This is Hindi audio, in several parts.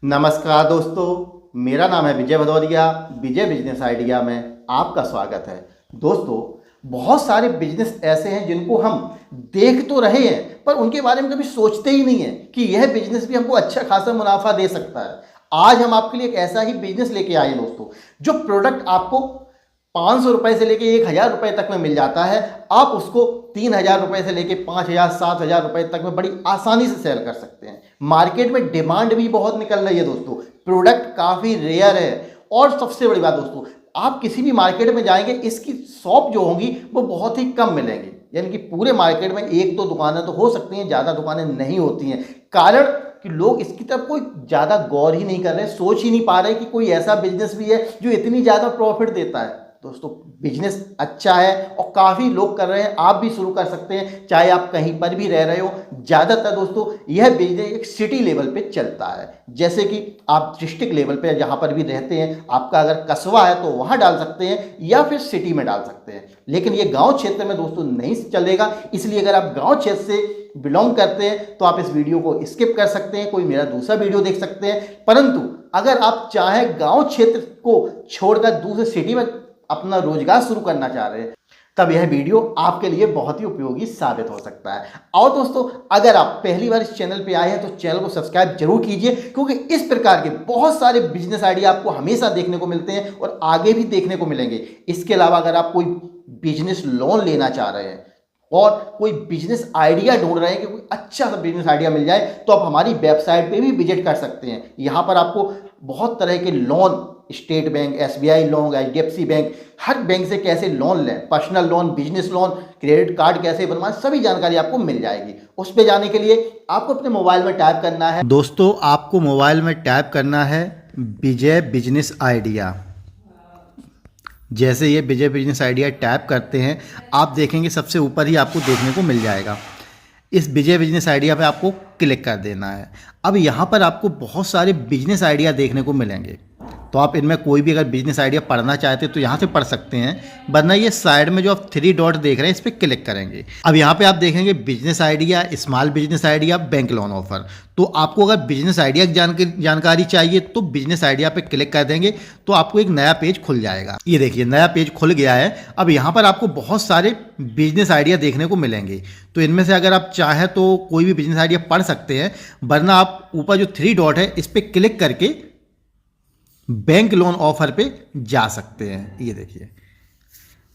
नमस्कार दोस्तों, मेरा नाम है विजय भदौरिया। विजय बिजनेस आइडिया में आपका स्वागत है। दोस्तों, बहुत सारे बिजनेस ऐसे हैं जिनको हम देख तो रहे हैं पर उनके बारे में कभी सोचते ही नहीं है कि यह बिजनेस भी हमको अच्छा खासा मुनाफा दे सकता है। आज हम आपके लिए एक ऐसा ही बिजनेस लेके आए हैं दोस्तों, जो प्रोडक्ट आपको 500 रुपए से लेके 1000 रुपए तक में मिल जाता है। आप उसको 3000 रुपए से लेके 5000 7000 रुपए तक में बड़ी आसानी से सेल कर सकते हैं। मार्केट में डिमांड भी बहुत निकल रही है दोस्तों, प्रोडक्ट काफ़ी रेयर है। और सबसे बड़ी बात दोस्तों, आप किसी भी मार्केट में जाएंगे, इसकी शॉप जो होंगी वो बहुत ही कम मिलेंगी। यानी कि पूरे मार्केट में एक दो दुकानें तो हो सकती हैं, ज़्यादा दुकानें नहीं होती हैं। कारण कि लोग इसकी तरफ कोई ज़्यादा गौर ही नहीं कर रहे, सोच ही नहीं पा रहे कि कोई ऐसा बिजनेस भी है जो इतनी ज़्यादा प्रॉफिट देता है। दोस्तों, बिजनेस अच्छा है और काफ़ी लोग कर रहे हैं, आप भी शुरू कर सकते हैं, चाहे आप कहीं पर भी रह रहे हो। ज़्यादातर दोस्तों यह बिजनेस एक सिटी लेवल पे चलता है, जैसे कि आप डिस्ट्रिक्ट लेवल पे जहाँ पर भी रहते हैं, आपका अगर कस्बा है तो वहाँ डाल सकते हैं या फिर सिटी में डाल सकते हैं। लेकिन ये गाँव क्षेत्र में दोस्तों नहीं चलेगा, इसलिए अगर आप गाँव क्षेत्र से बिलोंग करते हैं तो आप इस वीडियो को स्किप कर सकते हैं, कोई मेरा दूसरा वीडियो देख सकते हैं। परंतु अगर आप चाहें गाँव क्षेत्र को छोड़कर दूसरे सिटी में अपना रोजगार शुरू करना चाह रहे हैं, तब यह वीडियो आपके लिए बहुत ही उपयोगी साबित हो सकता है। और दोस्तों, अगर आप पहली बार इस चैनल पे आए हैं तो चैनल को सब्सक्राइब जरूर कीजिए, क्योंकि इस प्रकार के बहुत सारे बिजनेस आइडिया आपको हमेशा देखने को मिलते हैं और आगे भी देखने को मिलेंगे। इसके अलावा अगर आप कोई बिजनेस लोन लेना चाह रहे हैं और कोई बिजनेस आइडिया ढूंढ रहे हैं कि कोई अच्छा सा बिजनेस आइडिया मिल जाए, तो आप हमारी वेबसाइट पे भी विजिट कर सकते हैं। यहाँ पर आपको बहुत तरह के loan, state bank, SBI loan, HDFC bank, हर बैंक से कैसे लोन लें, personal loan, business loan, credit card कैसे बनवाएं, सभी जानकारी आपको मिल जाएगी। उस पर जाने के लिए आपको अपने मोबाइल में टाइप करना है दोस्तों, आपको मोबाइल में टाइप करना है विजय बिजनेस आइडिया। जैसे ये विजय बिजनेस आइडिया टाइप करते हैं, आप देखेंगे सबसे ऊपर ही आपको देखने को मिल जाएगा। इस विजय बिजनेस आइडिया पे आपको क्लिक कर देना है। अब यहाँ पर आपको बहुत सारे बिजनेस आइडिया देखने को मिलेंगे, तो आप इनमें कोई भी अगर बिजनेस आइडिया पढ़ना चाहते हैं तो यहाँ से पढ़ सकते हैं, वरना ये साइड में जो आप 3 डॉट देख रहे हैं इस पर क्लिक करेंगे। अब यहाँ पे आप देखेंगे business idea, small business idea, bank loan offer. तो आपको अगर बिजनेस आइडिया की जानकारी चाहिए तो बिजनेस आइडिया पे क्लिक कर देंगे तो आपको एक नया पेज खुल जाएगा। ये देखिए, नया पेज खुल गया है। अब यहाँ पर आपको बहुत सारे बिजनेस आइडिया देखने को मिलेंगे, तो इनमें से अगर आप चाहें तो कोई भी बिजनेस आइडिया पढ़ सकते हैं, वरना आप ऊपर जो 3 डॉट है इस पर क्लिक करके बैंक लोन ऑफर पे जा सकते हैं। ये देखिए,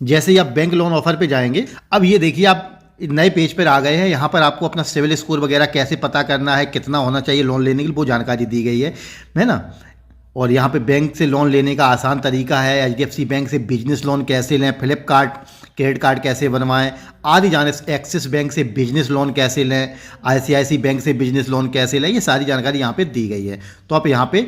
जैसे ही आप बैंक लोन ऑफर पे जाएंगे, अब ये देखिए आप नए पेज पर आ गए हैं। यहाँ पर आपको अपना सिविल स्कोर वगैरह कैसे पता करना है, कितना होना चाहिए लोन लेने के लिए, वो जानकारी दी गई है ना। और यहाँ पे बैंक से लोन लेने का आसान तरीका है, एचडीएफसी बैंक से बिजनेस लोन कैसे लें, फ्लिपकार्ट क्रेडिट कार्ड कैसे बनवाएं आदि जाने, एक्सिस बैंक से बिजनेस लोन कैसे लें, आईसीआईसी बैंक से बिजनेस लोन कैसे लें, ये सारी जानकारी यहाँ पे दी गई है। तो आप यहाँ पे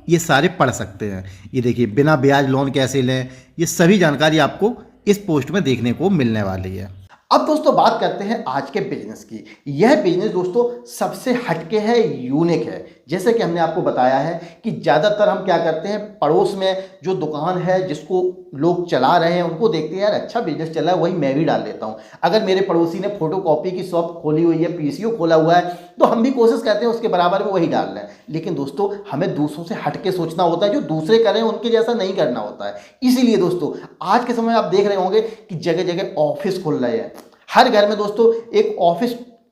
ये सारे पढ़ सकते हैं। ये देखिए, बिना ब्याज लोन कैसे लें, ये सभी जानकारी आपको इस पोस्ट में देखने को मिलने वाली है। अब दोस्तों बात करते हैं आज के बिजनेस की। यह बिजनेस दोस्तों सबसे हटके है, यूनिक है। जैसे कि हमने आपको बताया है कि ज़्यादातर हम क्या करते हैं, पड़ोस में जो दुकान है जिसको लोग चला रहे हैं उनको देखते हैं, यार अच्छा बिजनेस चल रहा है, वही मैं भी डाल लेता हूँ। अगर मेरे पड़ोसी ने फोटोकॉपी की शॉप खोली हुई है, पीसीओ खोला हुआ है, तो हम भी कोशिश करते हैं उसके बराबर में वही डाल लें। लेकिन दोस्तों, हमें दूसरों से हटके सोचना होता है, जो दूसरे करें उनके जैसा नहीं करना होता है। इसीलिए दोस्तों आज के समय आप देख रहे होंगे कि जगह जगह ऑफिस खुल रहे हैं। हर घर में दोस्तों एक ऑफिस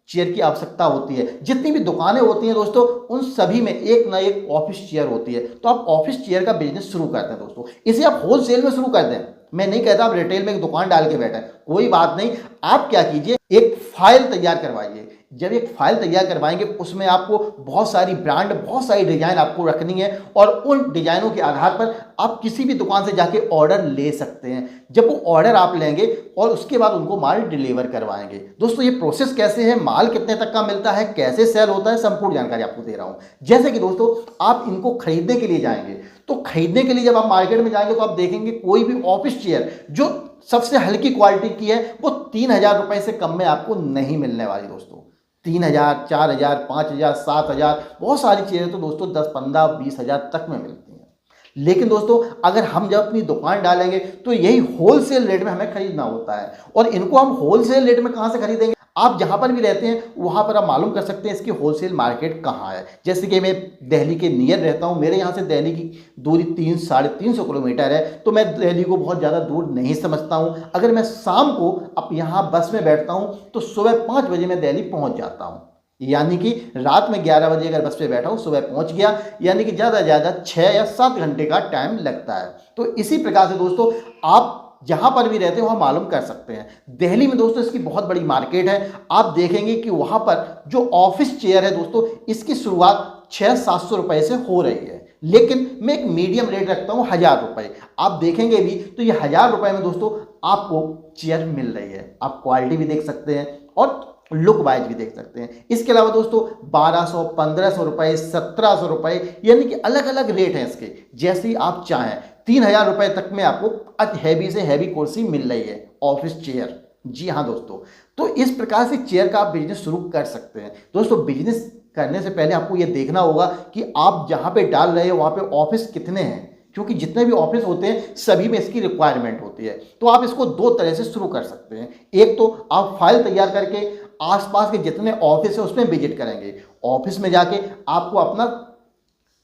चेयर की आवश्यकता होती है। जितनी भी दुकानें होती हैं दोस्तों, उन सभी में एक ना एक ऑफिस चेयर होती है। तो आप ऑफिस चेयर का बिजनेस शुरू करते हैं दोस्तों, इसे आप होलसेल में शुरू कर दें। मैं नहीं कहता आप रिटेल में एक दुकान डाल के बैठे, कोई बात नहीं। आप क्या कीजिए, एक फाइल तैयार करवाइए। जब एक फाइल तैयार करवाएंगे, उसमें आपको बहुत सारी ब्रांड, बहुत सारी डिजाइन आपको रखनी है, और उन डिजाइनों के आधार पर आप किसी भी दुकान से जाके ऑर्डर ले सकते हैं। जब वो ऑर्डर आप लेंगे और उसके बाद उनको माल डिलीवर करवाएंगे। दोस्तों, ये प्रोसेस कैसे है, माल कितने तक का मिलता है, कैसे सेल होता है, संपूर्ण जानकारी आपको दे रहा हूं। जैसे कि दोस्तों, आप इनको खरीदने के लिए जाएंगे, तो खरीदने के लिए जब आप मार्केट में जाएंगे तो आप देखेंगे कोई भी ऑफिस चेयर जो सबसे हल्की क्वालिटी की है वो 3000 रुपए से कम में आपको नहीं मिलने वाली दोस्तों। 3000, 4000, 5000, 7000, बहुत सारी चीज़ें तो दोस्तों 10, 15, 20,000 तक में मिलती हैं। लेकिन दोस्तों, अगर हम जब अपनी दुकान डालेंगे तो यही होलसेल रेट में हमें खरीदना होता है। और इनको हम होलसेल रेट में कहाँ से खरीदेंगे, आप जहाँ पर भी रहते हैं वहाँ पर आप मालूम कर सकते हैं इसकी होलसेल मार्केट कहाँ है। जैसे कि मैं दिल्ली के नियर रहता हूँ, मेरे यहाँ से दिल्ली की दूरी 300-350 किलोमीटर है, तो मैं दिल्ली को बहुत ज़्यादा दूर नहीं समझता हूँ। अगर मैं शाम को अब यहाँ बस में बैठता हूँ तो सुबह 5 बजे मैं दिल्ली पहुँच जाता हूँ, यानी कि रात में 11 बजे अगर बस पे बैठा हूँ सुबह पहुँच गया, यानी कि ज़्यादा से ज़्यादा 6 या 7 घंटे का टाइम लगता है। तो इसी प्रकार से दोस्तों आप जहाँ पर भी रहते हो वहाँ मालूम कर सकते हैं। दिल्ली में दोस्तों इसकी बहुत बड़ी मार्केट है। आप देखेंगे कि वहाँ पर जो ऑफिस चेयर है दोस्तों, इसकी शुरुआत 600-700 रुपये से हो रही है, लेकिन मैं एक मीडियम रेट रखता हूँ 1000 रुपये। आप देखेंगे भी तो ये 1000 रुपये में दोस्तों आपको चेयर मिल रही है। आप क्वालिटी भी देख सकते हैं और लुक वाइज भी देख सकते हैं। इसके अलावा दोस्तों 1200, 1500 रुपये, 1700 रुपये, यानी कि अलग अलग रेट हैं इसके। जैसे ही आप चाहें 3000 रुपये तक में आपको हैवी से हैवी कुर्सी मिल रही है, ऑफिस चेयर। जी हाँ दोस्तों, तो इस प्रकार से चेयर का आप बिजनेस शुरू कर सकते हैं। दोस्तों बिजनेस करने से पहले आपको ये देखना होगा कि आप जहाँ पे डाल रहे हो वहाँ पे ऑफिस कितने हैं, क्योंकि जितने भी ऑफिस होते हैं सभी में इसकी रिक्वायरमेंट होती है। तो आप इसको 2 तरह से शुरू कर सकते हैं। एक तो आप फाइल तैयार करके आसपास के जितने ऑफिस है उसमें विजिट करेंगे। ऑफिस में जाके आपको अपना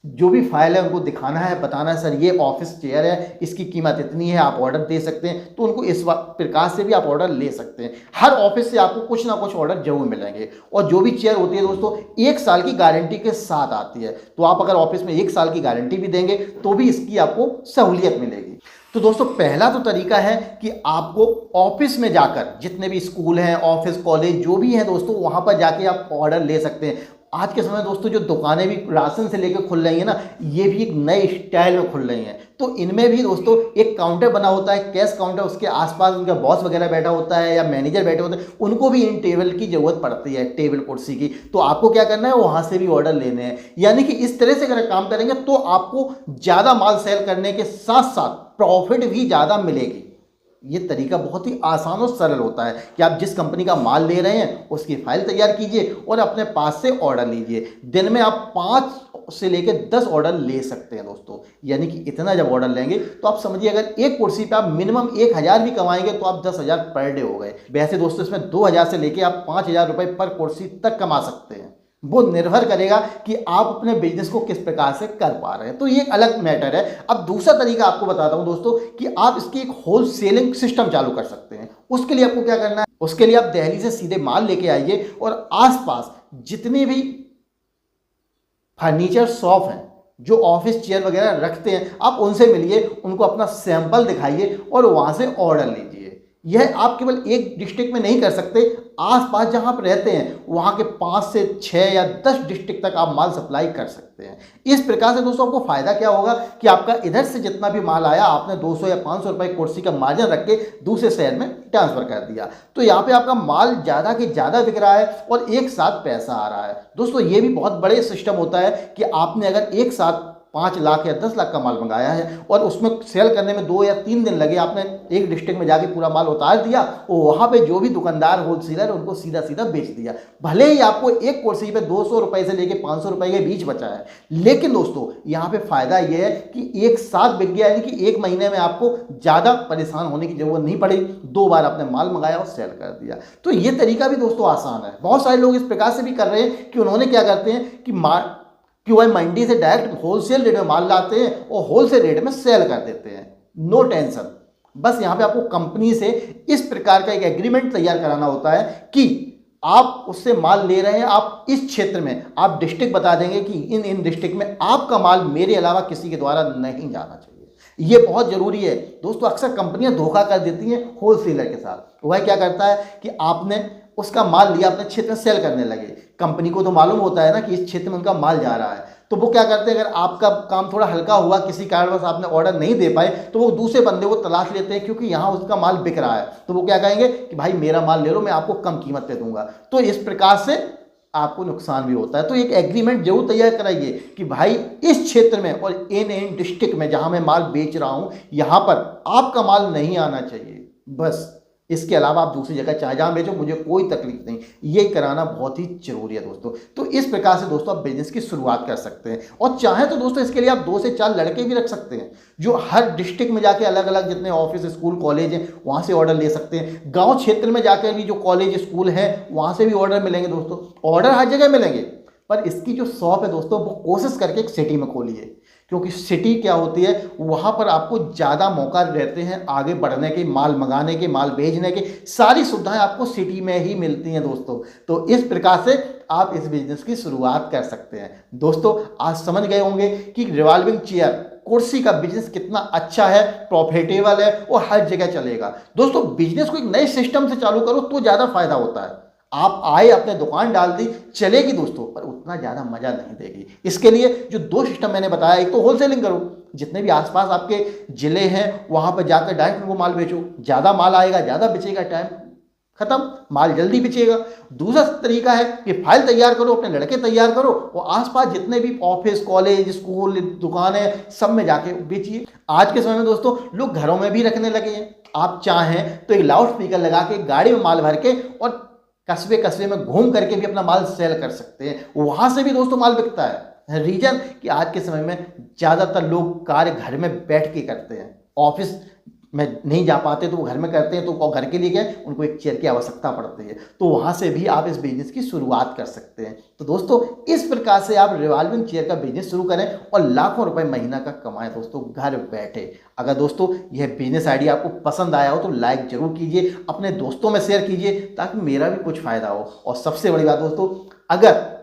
जो भी फाइल है उनको दिखाना है, बताना है सर ये ऑफिस चेयर है, इसकी कीमत इतनी है, आप ऑर्डर दे सकते हैं। तो उनको इस प्रकार से भी आप ऑर्डर ले सकते हैं। हर ऑफिस से आपको कुछ ना कुछ ऑर्डर जरूर मिलेंगे। और जो भी चेयर होती है दोस्तों 1 साल की गारंटी के साथ आती है। तो आप अगर ऑफिस में 1 साल की गारंटी भी देंगे तो भी इसकी आपको सहूलियत मिलेगी। तो दोस्तों पहला तो तरीका है कि आपको ऑफिस में जाकर, जितने भी स्कूल हैं, ऑफिस, कॉलेज जो भी हैं दोस्तों, वहाँ पर जाके आप ऑर्डर ले सकते हैं। आज के समय दोस्तों जो दुकानें भी राशन से लेकर खुल रही हैं ना, ये भी एक नए स्टाइल में खुल रही हैं। तो इनमें भी दोस्तों एक काउंटर बना होता है, कैश काउंटर, उसके आसपास उनका बॉस वगैरह बैठा होता है या मैनेजर बैठे होते हैं, उनको भी इन टेबल की जरूरत पड़ती है, टेबल कुर्सी की। तो आपको क्या करना है, वहाँ से भी ऑर्डर लेने हैं। यानी कि इस तरह से अगर काम करेंगे तो आपको ज़्यादा माल सेल करने के साथ साथ प्रॉफिट भी ज़्यादा मिलेगी। ये तरीका बहुत ही आसान और सरल होता है कि आप जिस कंपनी का माल ले रहे हैं उसकी फाइल तैयार कीजिए और अपने पास से ऑर्डर लीजिए। दिन में आप 5 से लेकर 10 ऑर्डर ले सकते हैं दोस्तों। यानी कि इतना जब ऑर्डर लेंगे तो आप समझिए अगर एक कुर्सी पे आप मिनिमम 1000 भी कमाएंगे तो आप 10,000 पर डे हो गए। वैसे दोस्तों इसमें 2000 से लेकर आप 5000 रुपये पर कुर्सी तक कमा सकते हैं। वो निर्भर करेगा कि आप अपने बिजनेस को किस प्रकार से कर पा रहे हैं। तो ये एक अलग मैटर है। अब दूसरा तरीका आपको बताता हूं दोस्तों कि आप इसकी एक होल सेलिंग सिस्टम चालू कर सकते हैं। उसके लिए आपको क्या करना है, उसके लिए आप दिल्ली से सीधे माल लेके आइए और आसपास जितने भी फर्नीचर शॉप हैं जो ऑफिस चेयर वगैरह रखते हैं, आप उनसे मिलिए, उनको अपना सैंपल दिखाइए और वहां से ऑर्डर लीजिए। यह आप केवल एक डिस्ट्रिक्ट में नहीं कर सकते, आसपास जहां आप रहते हैं वहां के 5 से 6 या 10 डिस्ट्रिक्ट तक आप माल सप्लाई कर सकते हैं। इस प्रकार से दोस्तों आपको फायदा क्या होगा कि आपका इधर से जितना भी माल आया आपने 200 या 500 रुपए कुर्सी का मार्जिन रख के दूसरे शहर में ट्रांसफर कर दिया। तो यहाँ पे आपका माल ज़्यादा के ज़्यादा बिक रहा है और एक साथ पैसा आ रहा है। दोस्तों ये भी बहुत बड़े सिस्टम होता है कि आपने अगर एक साथ 5 लाख या 10 लाख का माल मंगाया है और उसमें सेल करने में 2 या 3 दिन लगे, आपने एक डिस्ट्रिक्ट में जाके पूरा माल उतार दिया और वहाँ पे जो भी दुकानदार होलसेलर उनको सीधा सीधा बेच दिया। भले ही आपको एक कुर्सी पे 200 रुपये से लेके 500 रुपये के बीच बचा है, लेकिन दोस्तों यहाँ पे फायदा यह है कि एक साथ बिक गया, यानी कि एक महीने में आपको ज़्यादा परेशान होने की जरूरत नहीं पड़ी। 2 बार आपने माल मंगाया और सेल कर दिया। तो ये तरीका भी दोस्तों आसान है। बहुत सारे लोग इस प्रकार से भी कर रहे हैं कि उन्होंने क्या करते हैं कि वह मंडी से डायरेक्ट होलसेल रेट में माल लाते हैं और होलसेल रेट में सेल कर देते हैं। नो टेंशन, बस यहाँ पे आपको कंपनी से इस प्रकार का एक एग्रीमेंट तैयार कराना होता है कि आप उससे माल ले रहे हैं, आप इस क्षेत्र में, आप डिस्ट्रिक्ट बता देंगे कि इन डिस्ट्रिक्ट में आपका माल मेरे अलावा किसी के द्वारा नहीं जाना चाहिए। ये बहुत जरूरी है दोस्तों। अक्सर कंपनियां धोखा कर देती हैं होलसेलर के साथ। वह क्या करता है कि आपने उसका माल लिया, अपने क्षेत्र में सेल करने लगे, कंपनी को तो मालूम होता है ना कि इस क्षेत्र में उनका माल जा रहा है, तो वो क्या करते हैं, अगर आपका काम थोड़ा हल्का हुआ, किसी कारणवश आपने ऑर्डर नहीं दे पाए, तो वो दूसरे बंदे को तलाश लेते हैं क्योंकि यहाँ उसका माल बिक रहा है। तो वो क्या कहेंगे कि भाई मेरा माल ले लो, मैं आपको कम कीमत पे दूंगा। तो इस प्रकार से आपको नुकसान भी होता है। तो एक एग्रीमेंट जरूर तैयार कराइए कि भाई इस क्षेत्र में और इन डिस्ट्रिक्ट में जहाँ मैं माल बेच रहा हूँ, यहाँ पर आपका माल नहीं आना चाहिए। बस इसके अलावा आप दूसरी जगह चाहे जहाँ बेचो, मुझे कोई तकलीफ नहीं, ये कराना बहुत ही जरूरी है दोस्तों। तो इस प्रकार से दोस्तों आप बिजनेस की शुरुआत कर सकते हैं। और चाहे तो दोस्तों इसके लिए आप 2 से 4 लड़के भी रख सकते हैं, जो हर डिस्ट्रिक्ट में जाके अलग अलग जितने ऑफिस, स्कूल, कॉलेज हैं वहाँ से ऑर्डर ले सकते हैं। गाँव क्षेत्र में जाकर भी जो कॉलेज, स्कूल है वहाँ से भी ऑर्डर मिलेंगे दोस्तों। ऑर्डर हर जगह मिलेंगे, पर इसकी जो शॉप है दोस्तों वो कोशिश करके एक सिटी में खोलिए, क्योंकि सिटी क्या होती है, वहाँ पर आपको ज़्यादा मौका रहते हैं आगे बढ़ने के, माल मंगाने के, माल भेजने के, सारी सुविधाएं आपको सिटी में ही मिलती हैं दोस्तों। तो इस प्रकार से आप इस बिजनेस की शुरुआत कर सकते हैं। दोस्तों आज समझ गए होंगे कि रिवॉल्विंग चेयर, कुर्सी का बिजनेस कितना अच्छा है, प्रॉफिटेबल है और हर जगह चलेगा। दोस्तों बिजनेस को एक नए सिस्टम से चालू करो तो ज़्यादा फायदा होता है। आप आए, अपने दुकान डाल दी, चलेगी दोस्तों, पर उतना ज़्यादा मजा नहीं देगी। इसके लिए जो 2 सिस्टम मैंने बताया, एक तो होलसेलिंग करो, जितने भी आसपास आपके जिले हैं वहां पर जाकर डायरेक्ट उनको माल बेचो, ज़्यादा माल आएगा, ज़्यादा बिचेगा, टाइम खत्म, माल जल्दी बिचेगा। दूसरा तरीका है कि फाइल तैयार करो, अपने लड़के तैयार करो और आसपास जितने भी ऑफिस, कॉलेज, स्कूल, दुकानें, सब में जाके बेचिए। आज के समय में दोस्तों लोग घरों में भी रखने लगे हैं। आप चाहें तो एक लाउड स्पीकर लगा के गाड़ी में माल भर के और कस्बे कस्बे में घूम करके भी अपना माल सेल कर सकते हैं, वहां से भी दोस्तों माल बिकता है। रीजन कि आज के समय में ज़्यादातर लोग कार्य घर में बैठ के करते हैं, ऑफिस में नहीं जा पाते तो वो घर में करते हैं, तो घर के लिए क्या है, उनको एक चेयर की आवश्यकता पड़ती है, तो वहाँ से भी आप इस बिजनेस की शुरुआत कर सकते हैं। तो दोस्तों इस प्रकार से आप रिवॉल्विंग चेयर का बिजनेस शुरू करें और लाखों रुपए महीना का कमाएं दोस्तों घर बैठे। अगर दोस्तों यह बिजनेस आइडिया आपको पसंद आया हो तो लाइक जरूर कीजिए, अपने दोस्तों में शेयर कीजिए ताकि मेरा भी कुछ फायदा हो। और सबसे बड़ी बात दोस्तों, अगर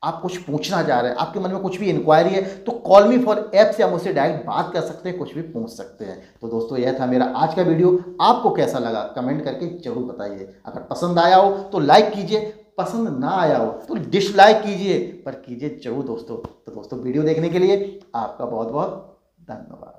आप कुछ पूछना चाह रहे हैं, आपके मन में कुछ भी इंक्वायरी है, तो कॉल मी फॉर ऐप से आप मुझसे डायरेक्ट बात कर सकते हैं, कुछ भी पूछ सकते हैं। तो दोस्तों यह था मेरा आज का वीडियो, आपको कैसा लगा कमेंट करके जरूर बताइए। अगर पसंद आया हो तो लाइक कीजिए, पसंद ना आया हो तो डिसलाइक कीजिए, पर कीजिए जरूर दोस्तों। तो दोस्तों वीडियो देखने के लिए आपका बहुत बहुत धन्यवाद।